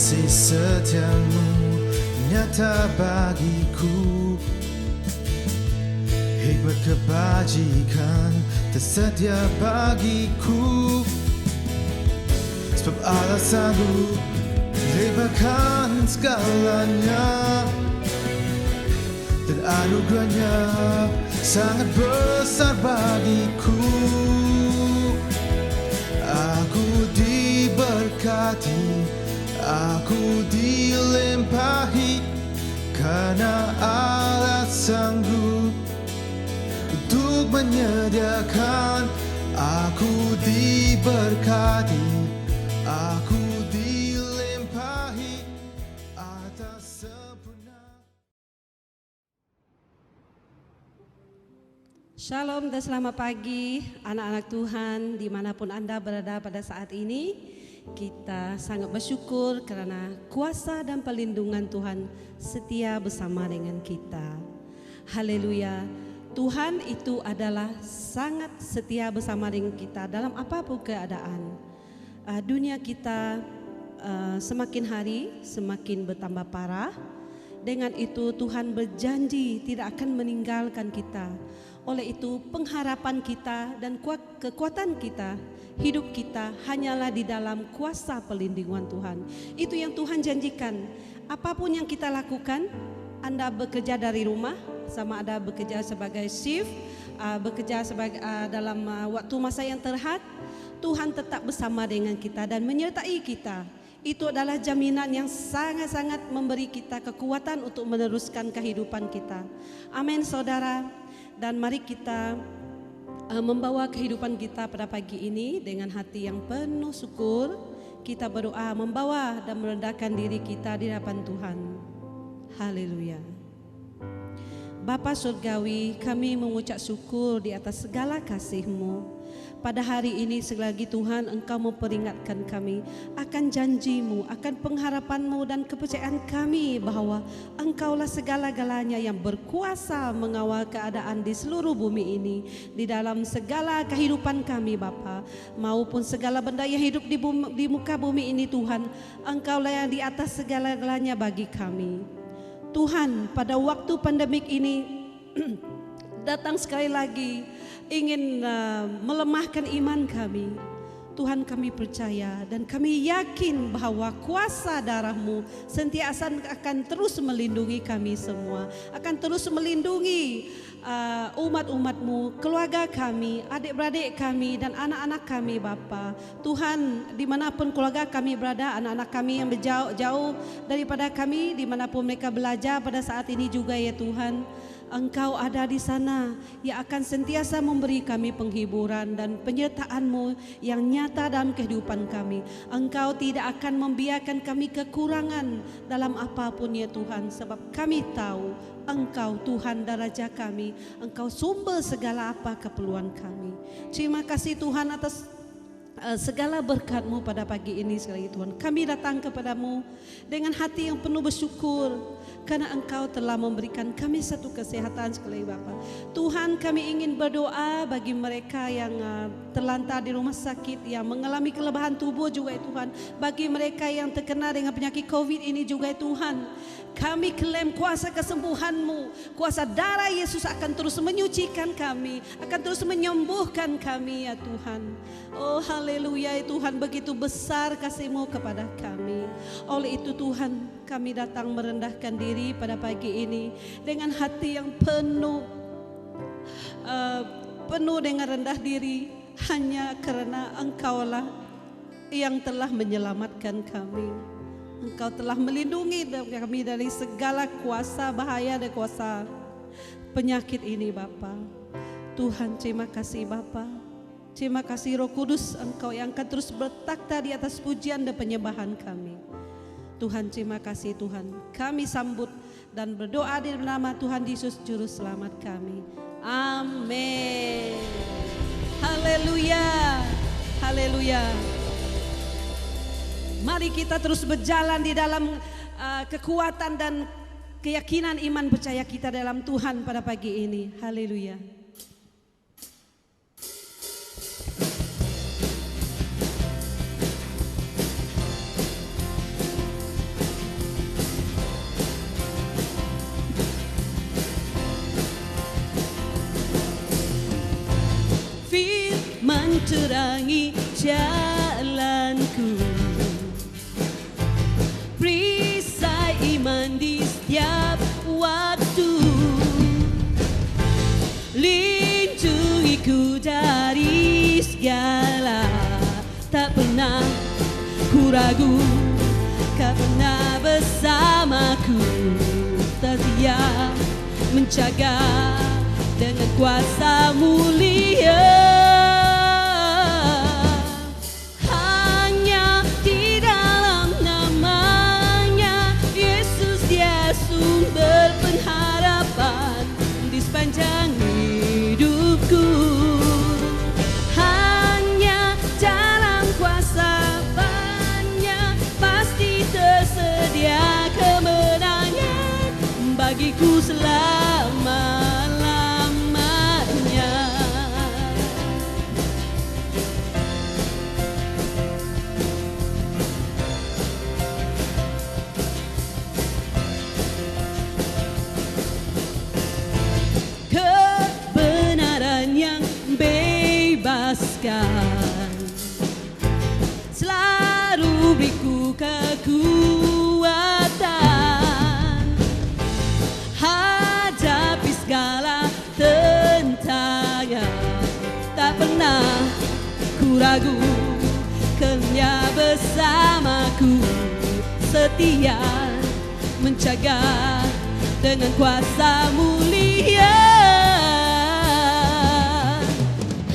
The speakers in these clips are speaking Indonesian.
Kasih setiamu nyata bagiku, hikmat kebajikan tersedia bagiku. Sebab Allah sanggup lebarkan segalanya, dan anugerahnya sangat besar bagiku. Aku diberkati, aku dilimpahi, karena Allah sanggup untuk menyediakan. Aku diberkati, aku dilimpahi atas sempurna. Shalom dan selamat pagi anak-anak Tuhan dimanapun Anda berada pada saat ini. Kita sangat bersyukur karena kuasa dan perlindungan Tuhan setia bersama dengan kita. Haleluya. Tuhan itu adalah sangat setia bersama dengan kita dalam apapun keadaan. Dunia kita semakin hari semakin bertambah parah. Dengan itu Tuhan berjanji tidak akan meninggalkan kita. Oleh itu pengharapan kita dan kekuatan kita, hidup kita hanyalah di dalam kuasa perlindungan Tuhan. Itu yang Tuhan janjikan. Apapun yang kita lakukan, Anda bekerja dari rumah, sama ada bekerja sebagai shift, bekerja sebagai dalam waktu masa yang terhad, Tuhan tetap bersama dengan kita dan menyertai kita. Itu adalah jaminan yang sangat-sangat memberi kita kekuatan untuk meneruskan kehidupan kita. Amin saudara. Dan mari kita membawa kehidupan kita pada pagi ini dengan hati yang penuh syukur. Kita berdoa membawa dan merendahkan diri kita di hadapan Tuhan. Haleluya. Bapa Surgawi, kami mengucap syukur di atas segala kasih-Mu. Pada hari ini selagi Tuhan Engkau memperingatkan kami akan janji-Mu, akan pengharapan-Mu dan kepercayaan kami bahwa Engkaulah segala-galanya yang berkuasa mengawal keadaan di seluruh bumi ini, di dalam segala kehidupan kami Bapa, maupun segala benda yang hidup di muka bumi ini Tuhan, Engkaulah yang di atas segala-galanya bagi kami. Tuhan, pada waktu pandemik ini datang sekali lagi ingin melemahkan iman kami. Tuhan, kami percaya dan kami yakin bahwa kuasa darah-Mu sentiasa akan terus melindungi kami semua, akan terus melindungi umat-umat-Mu, keluarga kami, adik-beradik kami dan anak-anak kami Bapa. Tuhan, dimanapun keluarga kami berada, anak-anak kami yang jauh daripada kami, dimanapun mereka belajar pada saat ini juga ya Tuhan, Engkau ada di sana yang akan sentiasa memberi kami penghiburan dan penyertaan-Mu yang nyata dalam kehidupan kami. Engkau tidak akan membiarkan kami kekurangan dalam apapun ya Tuhan, sebab kami tahu Engkau Tuhan dan Raja kami, Engkau sumber segala apa keperluan kami. Terima kasih Tuhan atas segala berkat-Mu pada pagi ini sekali Tuhan. Kami datang kepadamu dengan hati yang penuh bersyukur karena Engkau telah memberikan kami satu kesehatan sekali Bapa. Tuhan, kami ingin berdoa bagi mereka yang terlantar di rumah sakit, yang mengalami kelemahan tubuh juga ya Tuhan. Bagi mereka yang terkena dengan penyakit COVID ini juga ya Tuhan. Kami klaim kuasa kesembuhan-Mu, kuasa darah Yesus akan terus menyucikan kami, akan terus menyembuhkan kami ya Tuhan. Oh haleluya ya Tuhan, begitu besar kasih-Mu kepada kami. Oleh itu Tuhan, kami datang merendahkan diri pada pagi ini dengan hati yang penuh dengan rendah diri, hanya karena Engkaulah yang telah menyelamatkan kami. Engkau telah melindungi kami dari segala kuasa bahaya dan kuasa penyakit ini Bapa. Tuhan, terima kasih Bapa. Terima kasih Roh Kudus, Engkau yang akan terus bertakhta di atas pujian dan penyembahan kami. Tuhan, terima kasih Tuhan. Kami sambut dan berdoa di nama Tuhan Yesus Juru Selamat kami. Amin. Haleluya. Haleluya. Mari kita terus berjalan di dalam kekuatan dan keyakinan iman percaya kita dalam Tuhan pada pagi ini. Haleluya. terangi jalanku. Perisai iman di setiap waktu, lindungiku dari segala. Tak pernah ku ragu, kau pernah bersamaku, setia menjaga dengan kuasa mulia. Hanya di dalam namanya Yesus, dia sumber pengharapan di sepanjang hidupku. Hanya dalam kuasa-Nya pasti tersedia kemenangan bagiku selama-lamanya. Kebenaran yang bebaskan selalu beriku kekuatan hadapi segala tentangan. Tak pernah ku ragu, Kau-Nya bersamaku, setia menjaga dengan kuasa mulia.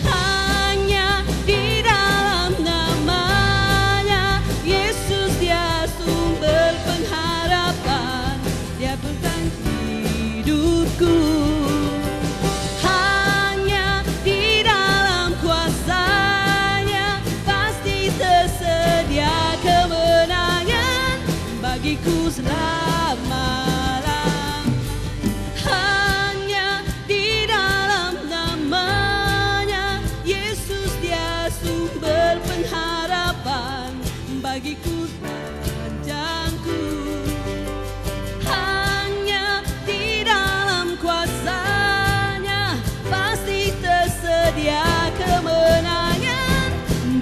Hanya di dalam namanya Yesus, dia sumber pengharapan, dia pegang hidupku. Hanya di dalam kuasa-Nya pasti tersedia kemenangan bagiku selama-lamanya. Hanya di dalam namanya Yesus, dia sumber pengharapan bagiku sepanjangku. Hanya di dalam kuasa-Nya pasti tersedia kemenangan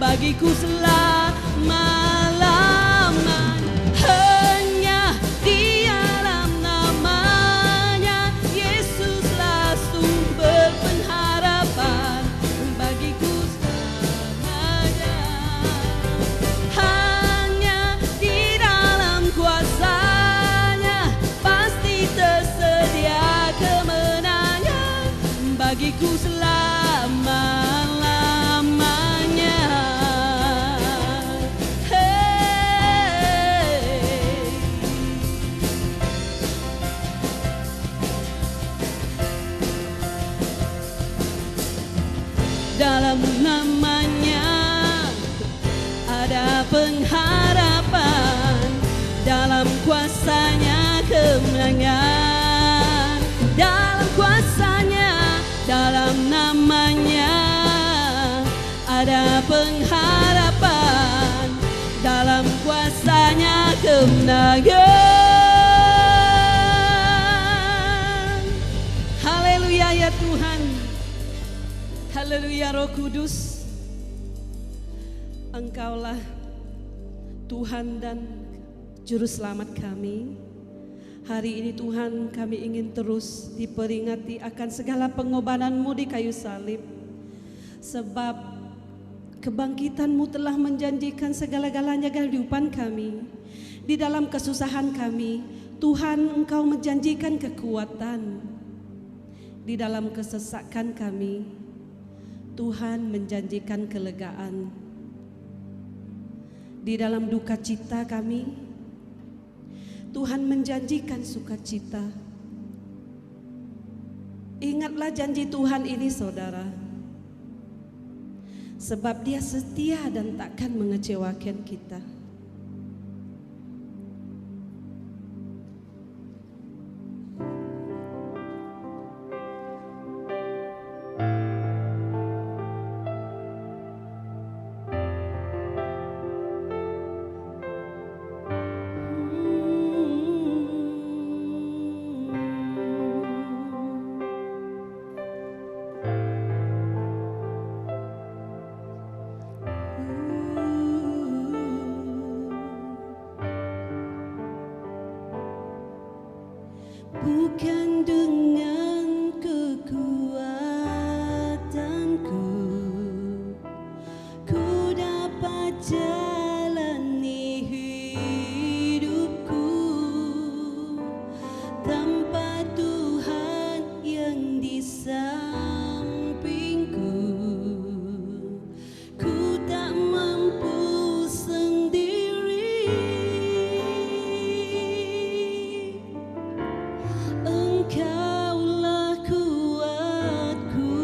bagiku selama-lamanya. Hanya di dalam namanya Yesuslah sumber pengharapan bagiku selamanya. Hanya di dalam kuasa-Nya pasti tersedia kemenangan bagiku selama-lamanya. Dalam namanya ada pengharapan, dalam kuasa-Nya kemenangan. Dalam kuasa-Nya, dalam namanya ada pengharapan, dalam kuasa-Nya kemenangan. Haleluya ya Tuhan. Haleluya Roh Kudus, Engkaulah Tuhan dan Juru Selamat kami. Hari ini Tuhan, kami ingin terus diperingati akan segala pengorbanan-Mu di kayu salib. Sebab kebangkitan-Mu telah menjanjikan segala-galanya kehidupan kami. Di dalam kesusahan kami, Tuhan, Engkau menjanjikan kekuatan. Di dalam kesesakan kami, Tuhan menjanjikan kelegaan. Di dalam duka cita kami, Tuhan menjanjikan sukacita. Ingatlah janji Tuhan ini saudara, sebab Dia setia dan takkan mengecewakan kita. bukan dengan kekuatanku ku dapat jalani hidupku tanpa Tuhan yang di sampingku. Ku tak mampu sendiri, Engkaulah kuatku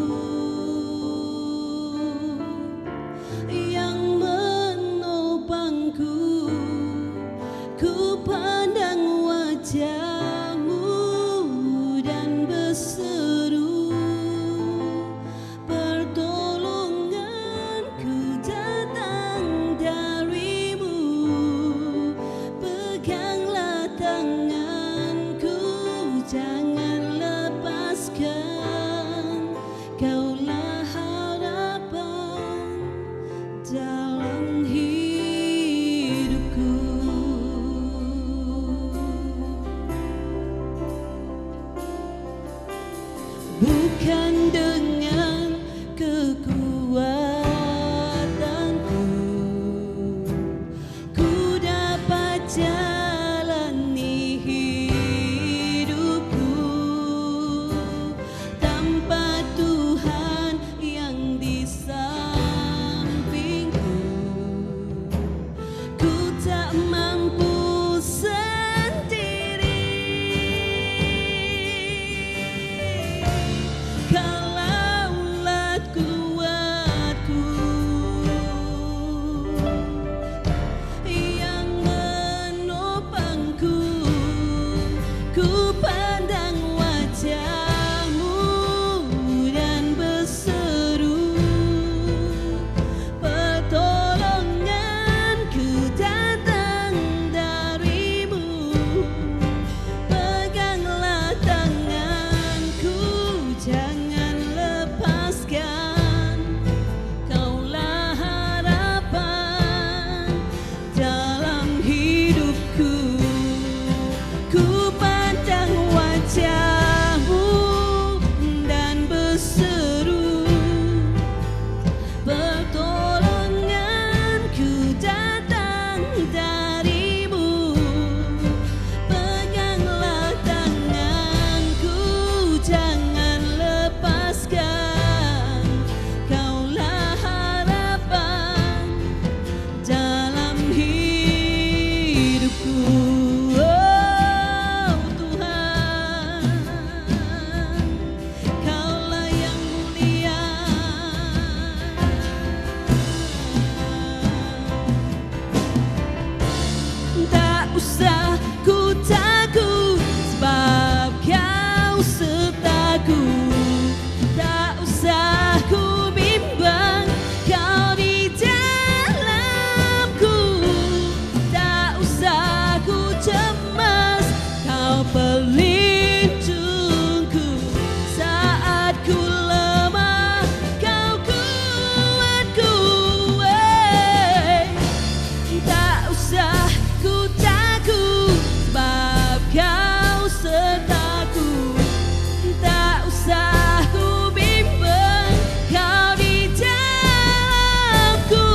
yang menopangku. Ku pandang wajah-Mu dan berseru, pertolonganku datang dari-Mu. Peganglah tanganku, jangan lepaskan, Kaulah harapan dalam hidupku. Bukan dengan kekuatanku ku dapat jalani hidupku tanpa Tuhan yang di sampingku. Ku tak mampu sendiri, Kalaulah kuatku yang menopangku. Ku pandang wajah-Mu dan berseru, pertolonganku datang dari-Mu. Peganglah tanganku, jangan lepaskan, Kaulah harapan dalam hidupku. Ku pandang wajah-Mu dan berseru, pertolonganku datang dari-Mu. Peganglah tanganku, jangan lepaskan, Kaulah harapan dalam hidupku. Oh Tuhan, Kaulah yang mulia. Tak usah ku takut, sebab Kau sertaku. Tak usah ku bimbang, Kau di dalamku. Tak usah ku cemas, Kau pelindungku. Saat ku lemah, Kau kuatku. Tak usah ku takut, sebab Kau sertaku. Tak usah ku bimbang, Kau di dalamku.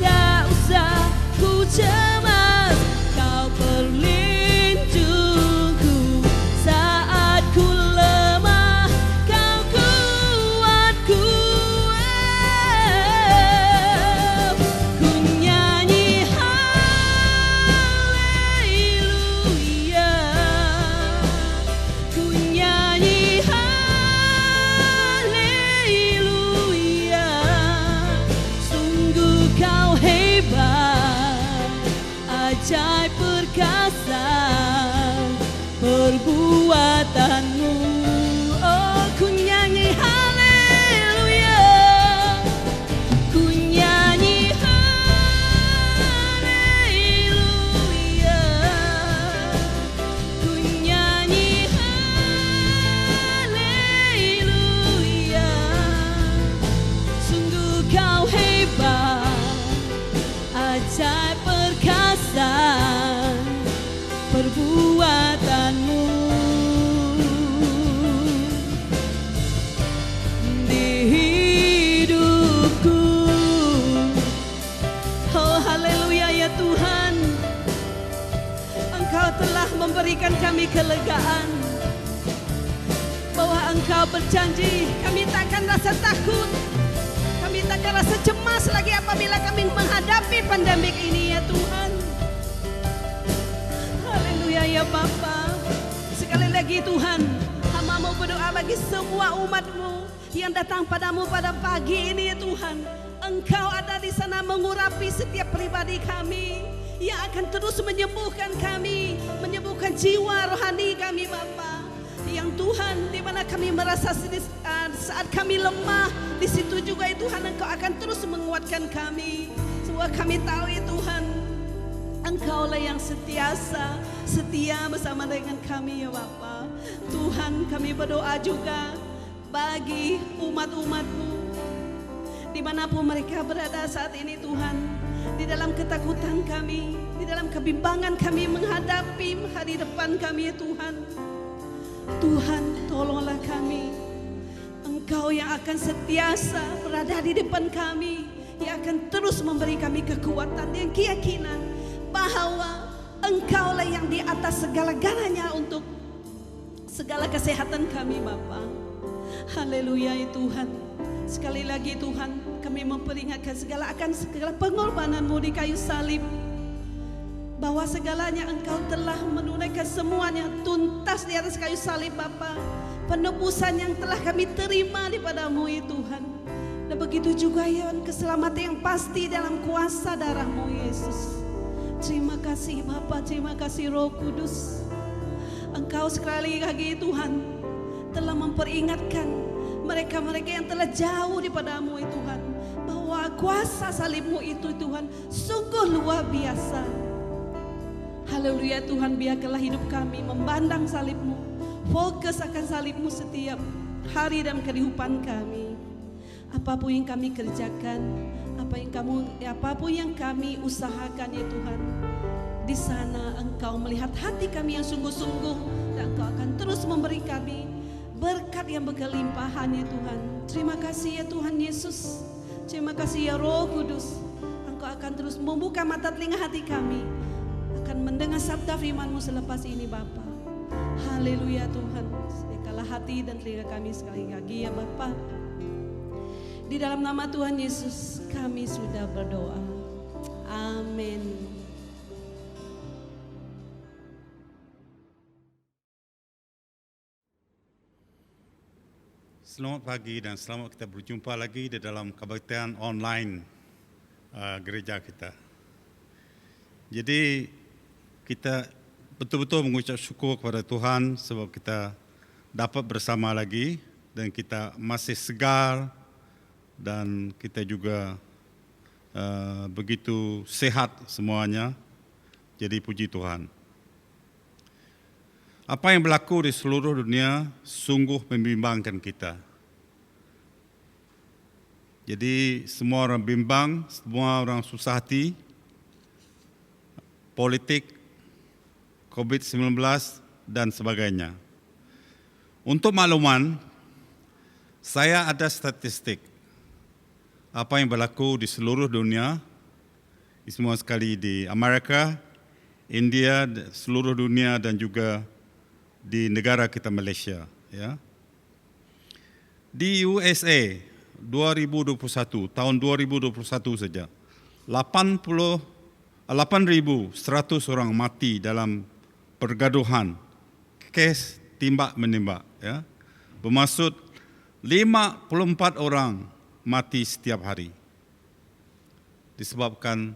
Tak usah ku cemas, Kau pelindungku. Saat ku lemah, Kau kuatku. Ku nyanyi haleluya, ku nyanyi haleluya. Sungguh Kau hebat, ajaib perkasa perbuatan-Mu. Oh, ku nyanyi haleluya, ku nyanyi haleluya, ku nyanyi haleluya. Sungguh Kau hebat, ajaib perkasa perbuatan-Mu. kami kelegaan bahwa Engkau berjanji kami takkan rasa takut, kami takkan rasa cemas lagi apabila kami menghadapi pandemik ini ya Tuhan. Haleluya ya Bapa. Sekali lagi Tuhan, hamba-Mu berdoa bagi semua umat-Mu yang datang padamu pada pagi ini ya Tuhan. Engkau ada di sana mengurapi setiap pribadi kami, yang akan terus menyembuhkan kami, menyembuhkan jiwa rohani kami Bapa. Yang Tuhan, di mana kami merasa saat kami lemah, di situ juga ya Tuhan Engkau akan terus menguatkan kami. Semua kami tahu ya Tuhan, Engkaulah yang setia bersama dengan kami ya Bapa. Tuhan, kami berdoa juga bagi umat-umat-Mu dimanapun mereka berada saat ini Tuhan. Di dalam ketakutan kami, di dalam kebimbangan kami menghadapi hari depan kami ya Tuhan. Tuhan, tolonglah kami. Engkau yang akan sentiasa berada di depan kami, yang akan terus memberi kami kekuatan dan keyakinan bahwa Engkaulah yang di atas segala-galanya untuk segala kesehatan kami Bapa. Haleluya ya Tuhan. Sekali lagi Tuhan, kami memperingatkan segala pengorbanan-Mu di kayu salib, bahwa segalanya Engkau telah menunaikan semuanya tuntas di atas kayu salib Bapa. Penebusan yang telah kami terima daripada-Mu ya Tuhan. Dan begitu juga ya keselamatan yang pasti dalam kuasa darah-Mu Yesus. Terima kasih Bapa, terima kasih Roh Kudus. Engkau sekali lagi Tuhan telah memperingatkan mereka-mereka yang telah jauh daripada-Mu ya Tuhan, bahwa kuasa salib-Mu itu Tuhan sungguh luar biasa. Haleluya Tuhan, biarkanlah hidup kami memandang salib-Mu, fokus akan salib-Mu setiap hari dalam kehidupan kami. Apapun yang kami kerjakan, apapun yang kami usahakan ya Tuhan, di sana Engkau melihat hati kami yang sungguh-sungguh, dan Engkau akan terus memberi kami berkat yang berkelimpahan ya Tuhan. Terima kasih ya Tuhan Yesus. Terima kasih ya Roh Kudus. Engkau akan terus membuka mata telinga hati kami, akan mendengar sabda firman-Mu selepas ini Bapa. Haleluya Tuhan. Sediakanlah hati dan telinga kami sekali lagi ya Bapa. Di dalam nama Tuhan Yesus kami sudah berdoa. Amin. Selamat pagi dan selamat kita berjumpa lagi di dalam kebaktian online gereja kita. Jadi kita betul-betul mengucap syukur kepada Tuhan sebab kita dapat bersama lagi dan kita masih segar dan kita juga begitu sehat semuanya. Jadi puji Tuhan. Apa yang berlaku di seluruh dunia sungguh membimbangkan kita. Jadi semua orang bimbang, semua orang susah hati. Politik, COVID-19 dan sebagainya. Untuk makluman, saya ada statistik apa yang berlaku di seluruh dunia, di semua sekali di Amerika, India, seluruh dunia dan juga di negara kita Malaysia. Ya. Di USA 2021, tahun 2021 saja, 8.100 orang mati dalam pergaduhan, kes tembak-menembak. Ya. Bermaksud 54 orang mati setiap hari disebabkan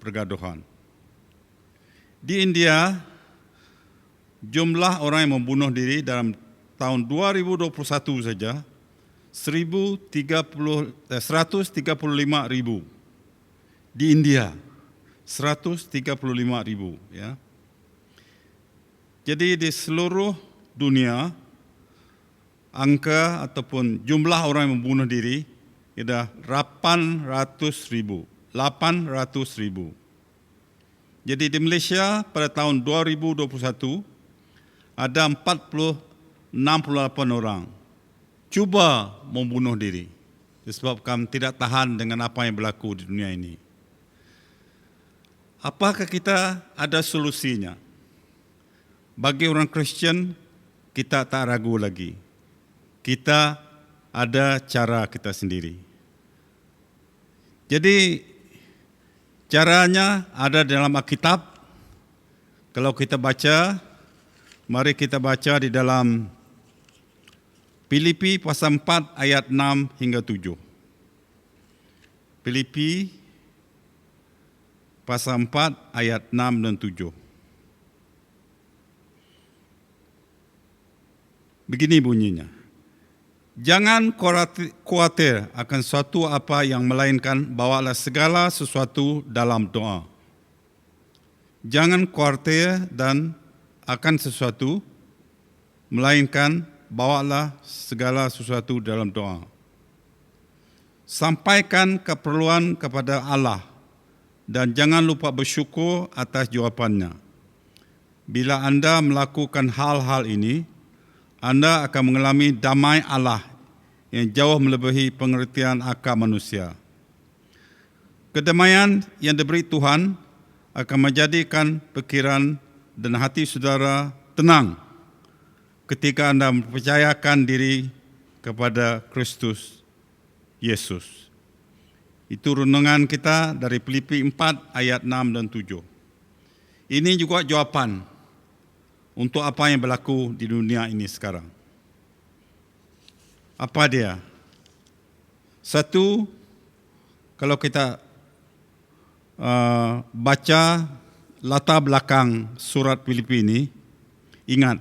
pergaduhan. Di India, jumlah orang yang membunuh diri dalam tahun 2021 saja 135.000 di India, 135.000 ya. Jadi di seluruh dunia angka ataupun jumlah orang yang membunuh diri sudah 800.000. Jadi di Malaysia pada tahun 2021 ada 68 orang cuba membunuh diri disebabkan tidak tahan dengan apa yang berlaku di dunia ini. Apakah kita ada solusinya? bagi orang Kristian, kita tak ragu lagi. Kita ada cara kita sendiri. Jadi, caranya ada dalam Alkitab. Kalau kita baca, mari kita baca di dalam Filipi pasal 4 ayat 6 hingga 7. Filipi pasal 4 ayat 6 dan 7. Begini bunyinya. Jangan khawatir akan suatu apa yang melainkan bawalah segala sesuatu dalam doa. Jangan khawatir dan akan sesuatu, melainkan bawalah segala sesuatu dalam doa. Sampaikan keperluan kepada Allah dan jangan lupa bersyukur atas jawapannya. Bila anda melakukan hal-hal ini, anda akan mengalami damai Allah yang jauh melebihi pengertian akal manusia. Kedamaian yang diberi Tuhan akan menjadikan pikiran dan hati saudara tenang ketika anda mempercayakan diri kepada Kristus Yesus. Itu renungan kita dari Filipi 4 ayat 6 dan 7. Ini juga jawapan untuk apa yang berlaku di dunia ini sekarang. Apa dia? Satu, kalau kita baca latar belakang surat Filipi ini, ingat,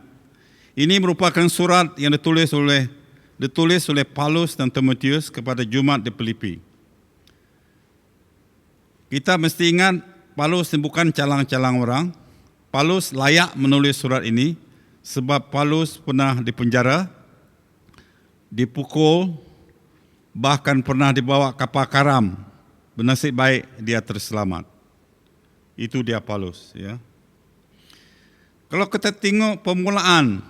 ini merupakan surat yang ditulis oleh Paulus dan Timotius kepada jemaat di Filipi. Kita mesti ingat, Paulus bukan calang-calang orang. Paulus layak menulis surat ini sebab Paulus pernah dipenjara, dipukul, bahkan pernah dibawa kapal karam. Bernasib baik dia terselamat. Itu dia Paulus, ya. Kalau kita tengok permulaan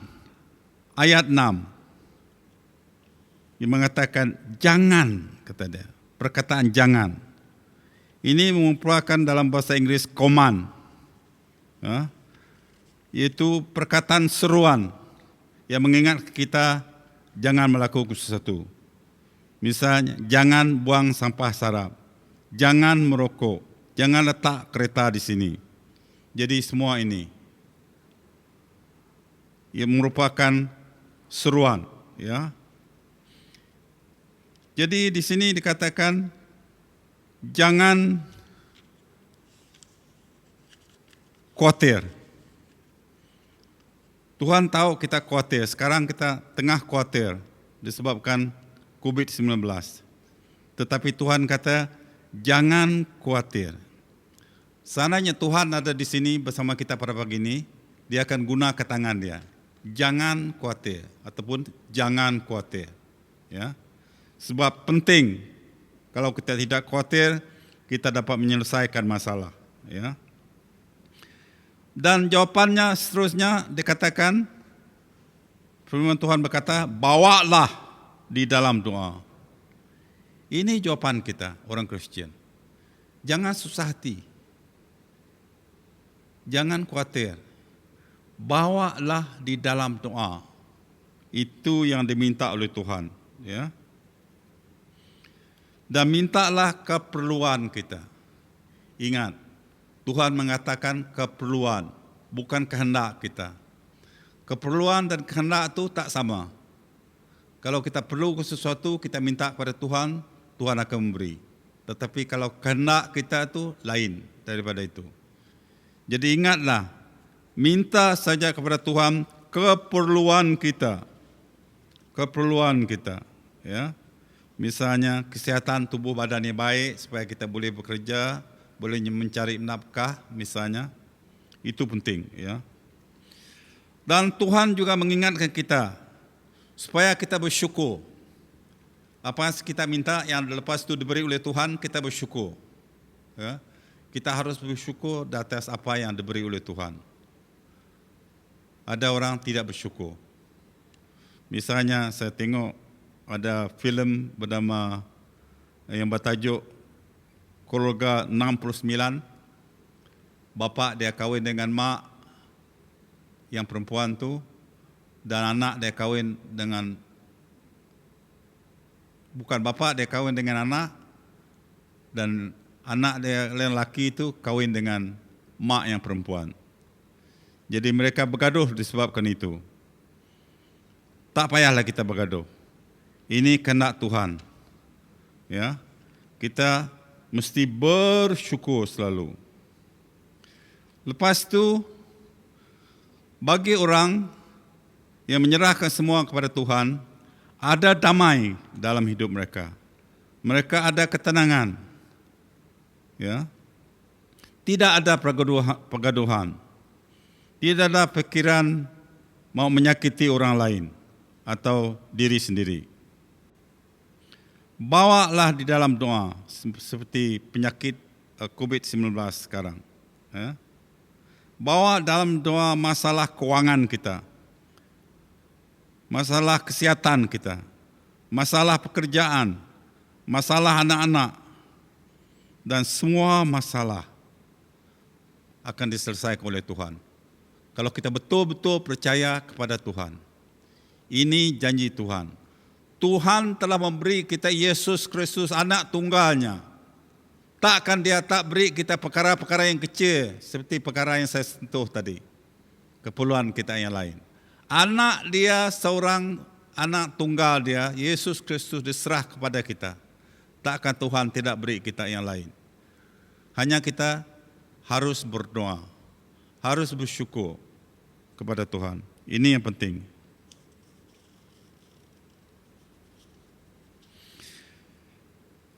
ayat 6, dia mengatakan jangan, kata dia. Perkataan jangan. Ini merupakan dalam bahasa Inggris command, ya, iaitu perkataan seruan yang mengingat kita jangan melakukan sesuatu. Misalnya, jangan buang sampah sarap, jangan merokok, jangan letak kereta di sini. Jadi semua ini yang merupakan seruan, ya. Jadi di sini dikatakan jangan khawatir. Tuhan tahu kita khawatir. Sekarang kita tengah khawatir disebabkan COVID-19. Tetapi Tuhan kata, jangan khawatir. Seandainya Tuhan ada di sini bersama kita pada pagi ini, dia akan guna ke tangan dia. Jangan khawatir ataupun jangan khawatir. Ya. Sebab penting, kalau kita tidak khawatir, kita dapat menyelesaikan masalah. Ya. Dan jawapannya seterusnya dikatakan, firman Tuhan berkata, bawalah di dalam doa. Ini jawapan kita, orang Kristian. Jangan susah hati. Jangan khawatir. Bawalah di dalam doa. Itu yang diminta oleh Tuhan. Ya. Dan mintalah keperluan kita. Ingat, Tuhan mengatakan keperluan, bukan kehendak kita. Keperluan dan kehendak itu tak sama. Kalau kita perlu sesuatu, kita minta kepada Tuhan, Tuhan akan memberi. Tetapi kalau kehendak kita itu lain daripada itu. Jadi ingatlah, minta saja kepada Tuhan keperluan kita. Keperluan kita. Ya. Misalnya kesihatan tubuh badan yang baik supaya kita boleh bekerja, boleh mencari nafkah misalnya. Itu penting, ya. Dan Tuhan juga mengingatkan kita supaya kita bersyukur. Apa yang kita minta yang lepas itu diberi oleh Tuhan, kita bersyukur. Ya. Kita harus bersyukur di atas apa yang diberi oleh Tuhan. Ada orang tidak bersyukur. Misalnya saya tengok ada filem bernama yang bertajuk Keluarga 69. Bapa dia kahwin dengan mak, yang perempuan tu, dan anak dia kahwin dengan, bukan bapa dia kahwin dengan anak, dan anak dia lelaki itu kahwin dengan mak yang perempuan. Jadi mereka bergaduh disebabkan itu. Tak payahlah kita bergaduh. Ini kehendak Tuhan. Ya, kita mesti bersyukur selalu. Lepas itu, bagi orang yang menyerahkan semua kepada Tuhan, ada damai dalam hidup mereka. Mereka ada ketenangan. Ya, tidak ada pergaduhan. Tidak ada pikiran mau menyakiti orang lain atau diri sendiri. Bawalah di dalam doa seperti penyakit COVID-19 sekarang. Ya. Bawa dalam doa masalah keuangan kita, masalah kesihatan kita, masalah pekerjaan, masalah anak-anak, dan semua masalah akan diselesaikan oleh Tuhan. Kalau kita betul-betul percaya kepada Tuhan. Ini janji Tuhan. Tuhan telah memberi kita Yesus Kristus anak tunggalnya. Takkan dia tak beri kita perkara-perkara yang kecil seperti perkara yang saya sentuh tadi. Keperluan kita yang lain. Anak dia, seorang anak tunggal dia, Yesus Kristus diserah kepada kita. Takkan Tuhan tidak beri kita yang lain. Hanya kita harus berdoa, harus bersyukur kepada Tuhan. Ini yang penting.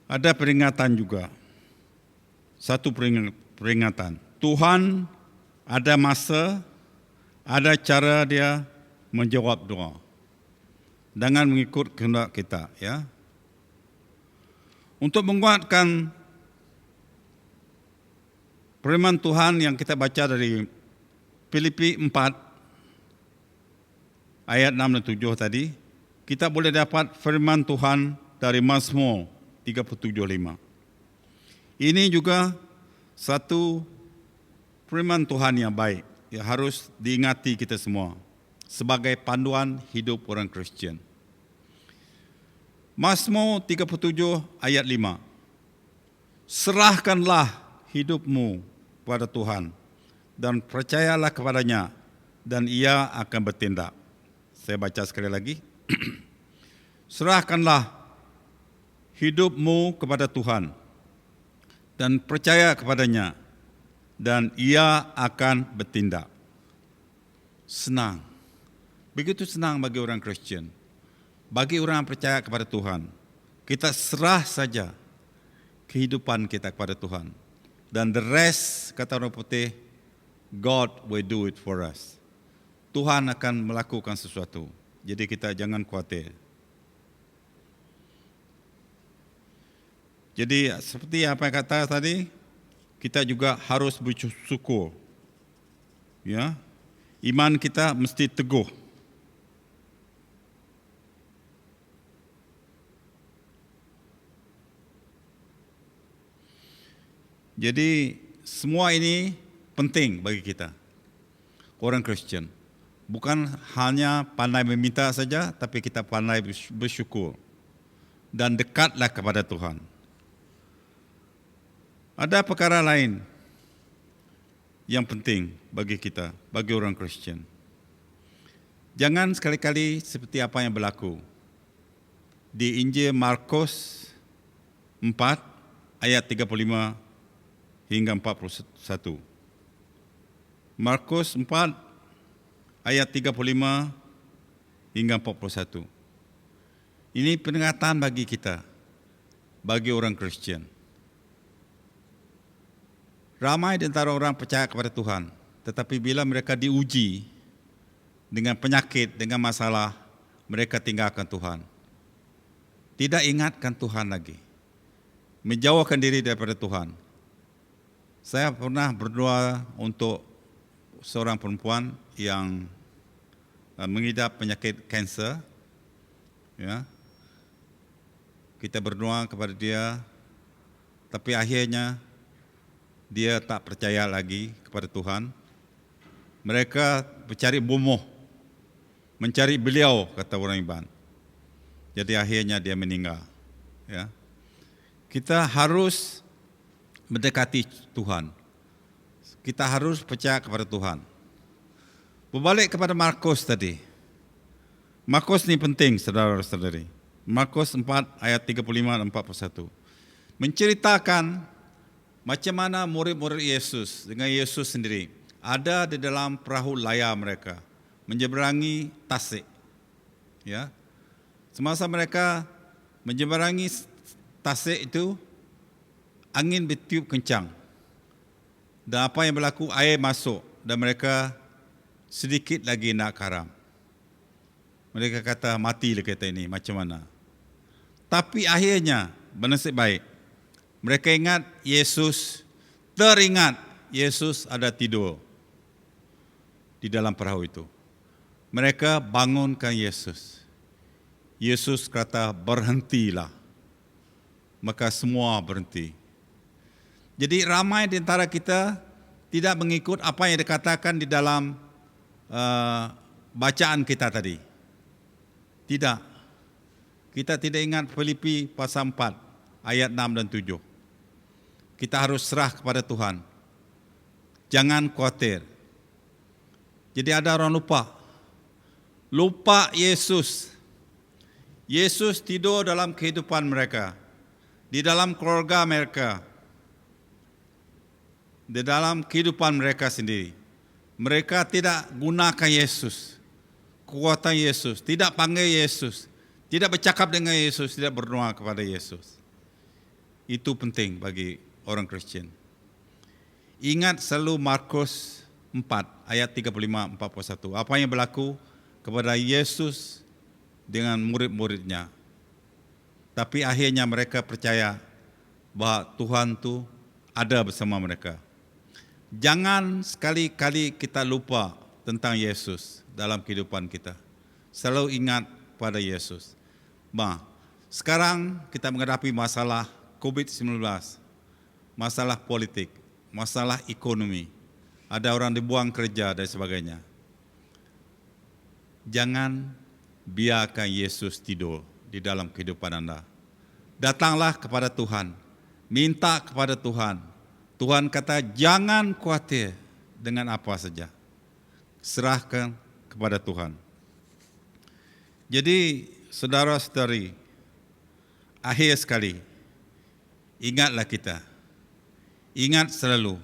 Ada peringatan juga. Satu peringatan. Tuhan ada masa, ada cara dia menjawab doa. Dengan mengikut kehendak kita. Ya. Untuk menguatkan firman Tuhan yang kita baca dari Filipi 4, ayat 6 dan 7 tadi, kita boleh dapat firman Tuhan dari Mazmur 37:5. Ini juga satu firman Tuhan yang baik, yang harus diingati kita semua sebagai panduan hidup orang Kristian. Mazmur 37 ayat 5. Serahkanlah hidupmu kepada Tuhan dan percayalah kepadanya dan ia akan bertindak. Saya baca sekali lagi. Serahkanlah hidupmu kepada Tuhan dan percaya kepadanya dan ia akan bertindak. Senang. Begitu senang bagi orang Kristian. Bagi orang yang percaya kepada Tuhan. Kita serah saja kehidupan kita kepada Tuhan. Dan the rest, kata orang putih, God will do it for us. Tuhan akan melakukan sesuatu. Jadi kita jangan khawatir. Jadi seperti apa yang kata tadi, kita juga harus bersyukur. Ya, iman kita mesti teguh. Jadi semua ini penting bagi kita, orang Kristian. Bukan hanya pandai meminta saja, tapi kita pandai bersyukur dan dekatlah kepada Tuhan. Ada perkara lain yang penting bagi kita, bagi orang Kristian. Jangan sekali-kali seperti apa yang berlaku di Injil Markus 4 ayat 35 hingga 41. Markus 4 ayat 35 hingga 41. Ini peringatan bagi kita, bagi orang Kristian. Ramai di antara orang percaya kepada Tuhan, tetapi bila mereka diuji dengan penyakit, dengan masalah, mereka tinggalkan Tuhan. Tidak ingatkan Tuhan lagi. Menjauhkan diri daripada Tuhan. Saya pernah berdoa untuk seorang perempuan yang mengidap penyakit kanser. Ya. Kita berdoa kepada dia, tapi akhirnya dia tak percaya lagi kepada Tuhan. Mereka mencari bomoh, mencari beliau, kata orang Iban. Jadi akhirnya dia meninggal. Ya. Kita harus mendekati Tuhan. Kita harus percaya kepada Tuhan. Berbalik kepada Markus tadi. Markus ni penting, saudara-saudari. Markus 4 ayat 35 dan 41. Menceritakan macam mana murid-murid Yesus dengan Yesus sendiri ada di dalam perahu layar mereka menyeberangi tasik. Ya. Semasa mereka menyeberangi tasik itu, angin bertiup kencang. Dan apa yang berlaku, air masuk dan mereka sedikit lagi nak karam. Mereka kata, matilah kita ini, macam mana? Tapi akhirnya bernasib baik. Mereka ingat Yesus, teringat Yesus ada tidur di dalam perahu itu. Mereka bangunkan Yesus. Yesus kata, berhentilah. Maka semua berhenti. Jadi ramai di antara kita tidak mengikut apa yang dikatakan di dalam bacaan kita tadi. Tidak. Kita tidak ingat Filipi pasal 4 ayat 6 dan 7. Kita harus serah kepada Tuhan. Jangan khawatir. Jadi ada orang lupa Yesus. Yesus tidur dalam kehidupan mereka, di dalam keluarga mereka, di dalam kehidupan mereka sendiri. Mereka tidak gunakan Yesus, kekuatan Yesus, tidak panggil Yesus, tidak bercakap dengan Yesus, tidak berdoa kepada Yesus. Itu penting bagi orang Kristian. Ingat selalu Markus 4 ayat 35-41. Apa yang berlaku kepada Yesus dengan murid-muridnya. Tapi akhirnya mereka percaya bahawa Tuhan itu ada bersama mereka. Jangan sekali-kali kita lupa tentang Yesus dalam kehidupan kita. Selalu ingat pada Yesus. Sekarang kita menghadapi masalah COVID-19, masalah politik, masalah ekonomi. Ada orang dibuang kerja dan sebagainya. Jangan biarkan Yesus tidur di dalam kehidupan anda. Datanglah kepada Tuhan. Minta kepada Tuhan. Tuhan kata jangan khawatir dengan apa saja. Serahkan kepada Tuhan. Jadi saudara-saudari, akhir sekali, ingatlah kita. Ingat selalu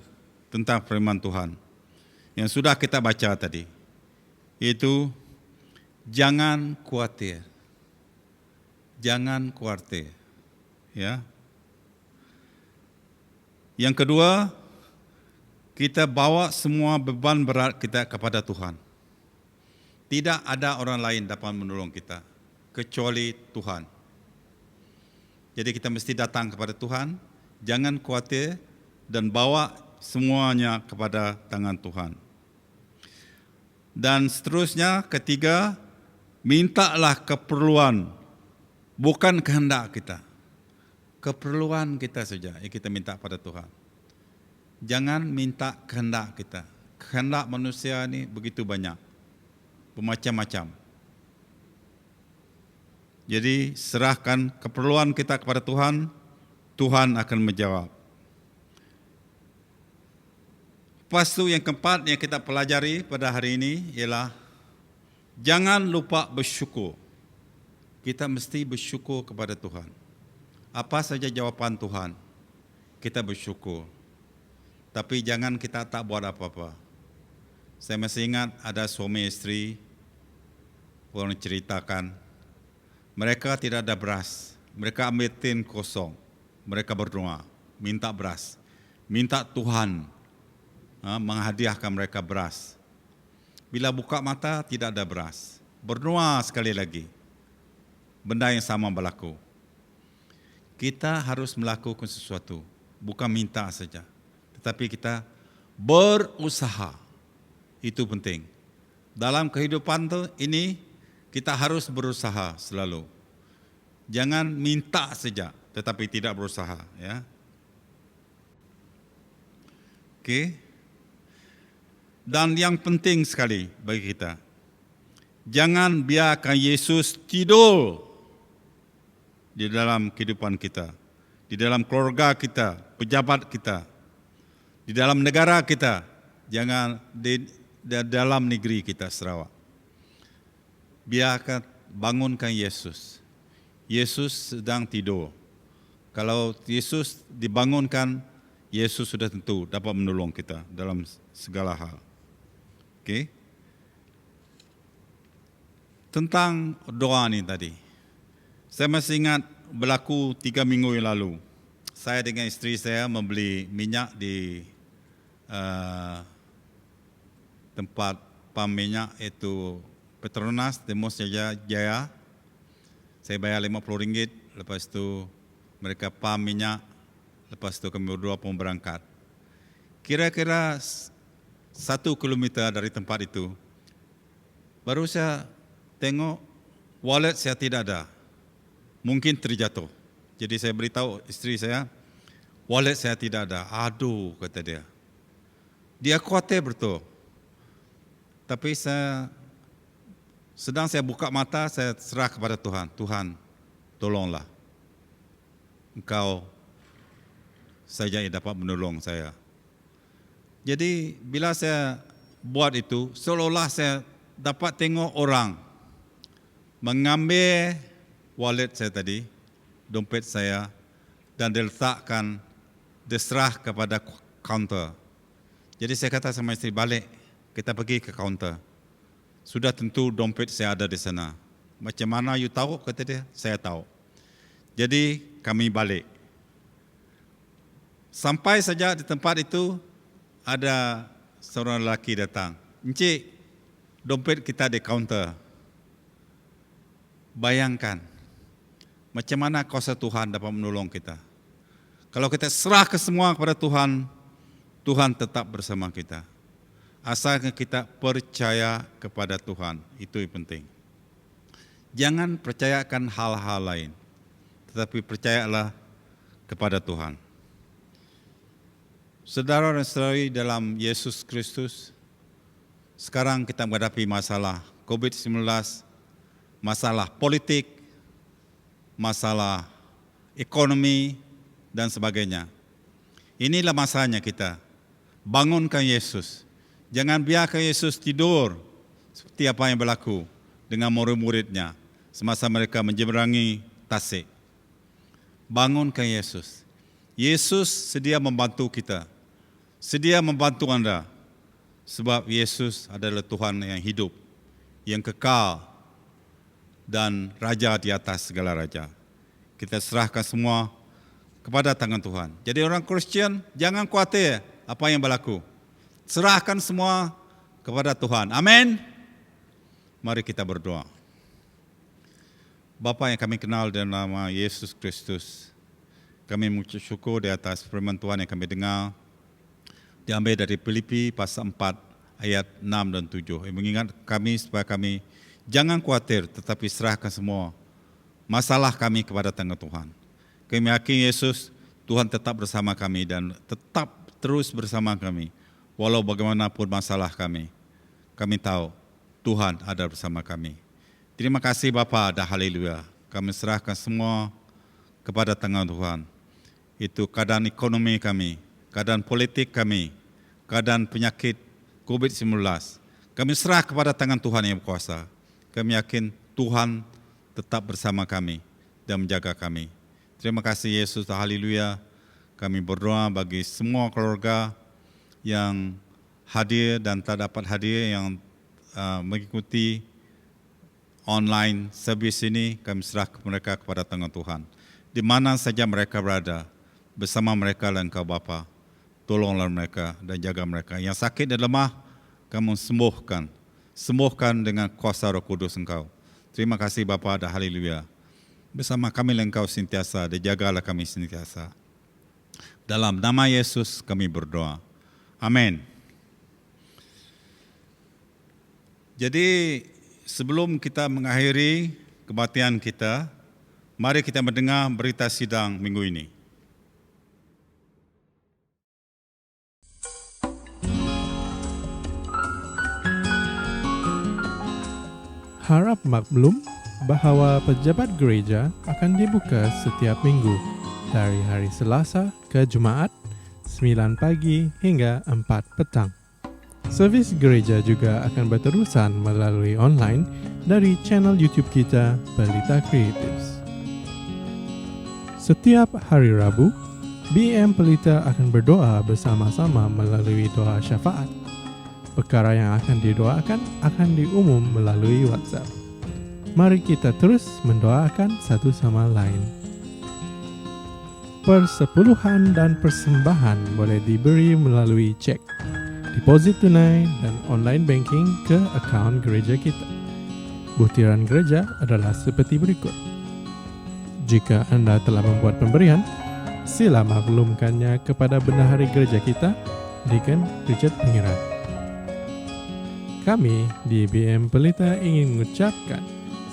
tentang firman Tuhan yang sudah kita baca tadi. Yaitu jangan khawatir. Jangan khawatir. Ya. Yang kedua, kita bawa semua beban berat kita kepada Tuhan. Tidak ada orang lain dapat menolong kita kecuali Tuhan. Jadi kita mesti datang kepada Tuhan, jangan khawatir dan bawa semuanya kepada tangan Tuhan. Dan seterusnya, ketiga, mintalah keperluan, bukan kehendak kita. Keperluan kita saja yang kita minta pada Tuhan. Jangan minta kehendak kita. Kehendak manusia ini begitu banyak, bermacam-macam. Jadi serahkan keperluan kita kepada Tuhan, Tuhan akan menjawab. Lepas itu yang keempat yang kita pelajari pada hari ini ialah jangan lupa bersyukur. Kita mesti bersyukur kepada Tuhan. Apa saja jawapan Tuhan, kita bersyukur. Tapi jangan kita tak buat apa-apa. Saya masih ingat ada suami isteri, orang ceritakan, mereka tidak ada beras. Mereka ambil tin kosong. Mereka berdoa, minta beras. Minta Tuhan menghadiahkan mereka beras. Bila buka mata, tidak ada beras. Berdoa sekali lagi. Benda yang sama berlaku. Kita harus melakukan sesuatu, bukan minta saja, tetapi kita berusaha. Itu penting. Dalam kehidupan ini kita harus berusaha selalu. Jangan minta saja, tetapi tidak berusaha. Ya. Okey. Dan yang penting sekali bagi kita, jangan biarkan Yesus tidur di dalam kehidupan kita, di dalam keluarga kita, pejabat kita, di dalam negara kita, jangan di dalam negeri kita Sarawak. Biarkan bangunkan Yesus. Yesus sedang tidur. Kalau Yesus dibangunkan, Yesus sudah tentu dapat menolong kita dalam segala hal. Okey. Tentang doa ni tadi, saya masih ingat berlaku 3 minggu yang lalu. Saya dengan isteri saya membeli minyak di tempat pam minyak itu Petronas Demos Jaya. Saya bayar RM50, lepas tu mereka pam minyak, lepas tu kami berdua pun berangkat. Kira-kira 1 kilometer dari tempat itu, baru saya tengok wallet saya tidak ada. Mungkin terjatuh. Jadi saya beritahu isteri saya, wallet saya tidak ada. Aduh, kata dia. Dia khawatir betul. Tapi sedang saya buka mata, saya serah kepada Tuhan. Tuhan, tolonglah. Engkau saja yang dapat menolong saya. Jadi bila saya buat itu, seolah-olah saya dapat tengok orang mengambil wallet saya tadi, dompet saya, dan diletakkan, diserah kepada kaunter. Jadi saya kata sama isteri, balik, kita pergi ke kaunter. Sudah tentu dompet saya ada di sana. Macam mana you tahu? Kata dia, saya tahu. Jadi kami balik. Sampai saja di tempat itu, ada seorang lelaki datang. Encik, dompet kita di kaunter. Bayangkan, macam mana kuasa Tuhan dapat menolong kita. Kalau kita serah ke semua kepada Tuhan, Tuhan tetap bersama kita. Asalkan kita percaya kepada Tuhan, itu yang penting. Jangan percayakan hal-hal lain, tetapi percayalah kepada Tuhan. Saudara dan saudari dalam Yesus Kristus, sekarang kita menghadapi masalah COVID-19, masalah politik, masalah ekonomi, dan sebagainya. Inilah masanya kita. Bangunkan Yesus. Jangan biarkan Yesus tidur seperti apa yang berlaku dengan murid-muridnya semasa mereka menyeberangi Tasik. Bangunkan Yesus. Yesus sedia membantu kita. Sedia membantu anda. Sebab Yesus adalah Tuhan yang hidup, yang kekal, dan Raja di atas segala raja. Kita serahkan semua kepada tangan Tuhan. Jadi orang Kristian, jangan khawatir apa yang berlaku. Serahkan semua kepada Tuhan. Amin. Mari kita berdoa. Bapa yang kami kenal dalam nama Yesus Kristus, kami mengucap syukur di atas firman Tuhan yang kami dengar, diambil dari Filipi pasal 4 ayat 6 dan 7. Yang mengingat kami supaya kami jangan khawatir, tetapi serahkan semua masalah kami kepada tangan Tuhan. Kami yakin Yesus, Tuhan tetap bersama kami dan tetap terus bersama kami. Walau bagaimanapun masalah kami tahu Tuhan ada bersama kami. Terima kasih Bapa dan haleluya. Kami serahkan semua kepada tangan Tuhan. Itu keadaan ekonomi kami, keadaan politik kami, keadaan penyakit COVID-19. Kami serah kepada tangan Tuhan yang berkuasa. Kami yakin Tuhan tetap bersama kami dan menjaga kami. Terima kasih Yesus, haleluya. Kami berdoa bagi semua keluarga yang hadir dan tak dapat hadir, yang mengikuti online servis ini, kami serah mereka kepada tangan Tuhan. Di mana saja mereka berada, bersama mereka lah Engkau Bapa. Tolonglah mereka dan jaga mereka. Yang sakit dan lemah, kamu sembuhkan. Sembuhkan dengan kuasa Roh Kudus Engkau. Terima kasih Bapa dan haleluya. Bersama kami lah Engkau sentiasa, dan jagalah kami sentiasa. Dalam nama Yesus kami berdoa. Amin. Jadi sebelum kita mengakhiri kebaktian kita, mari kita mendengar berita sidang minggu ini. Harap maklum bahawa pejabat gereja akan dibuka setiap minggu dari hari Selasa ke Jumaat 9 pagi hingga 4 petang. Servis gereja juga akan berterusan melalui online dari channel YouTube kita Pelita Creatives. Setiap hari Rabu, BM Pelita akan berdoa bersama-sama melalui doa syafaat. Perkara yang akan didoakan akan diumum melalui WhatsApp. Mari kita terus mendoakan satu sama lain. Persepuluhan dan persembahan boleh diberi melalui cek, deposit tunai dan online banking ke akaun gereja kita. Butiran gereja adalah seperti berikut. Jika Anda telah membuat pemberian, sila maklumkannya kepada bendahari gereja kita, Deacon Richard Pengirat. Kami di BM Pelita ingin mengucapkan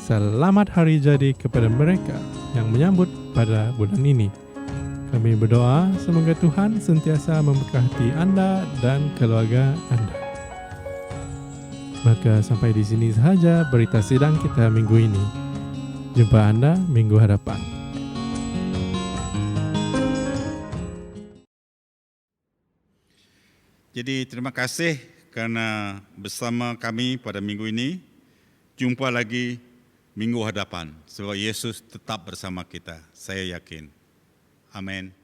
selamat hari jadi kepada mereka yang menyambut pada bulan ini. Kami berdoa semoga Tuhan sentiasa memberkati Anda dan keluarga Anda. Maka sampai di sini sahaja berita sidang kita minggu ini. Jumpa Anda minggu hadapan. Jadi terima kasih kerana bersama kami pada minggu ini. Jumpa lagi minggu hadapan sebab Yesus tetap bersama kita. Saya yakin. Amin.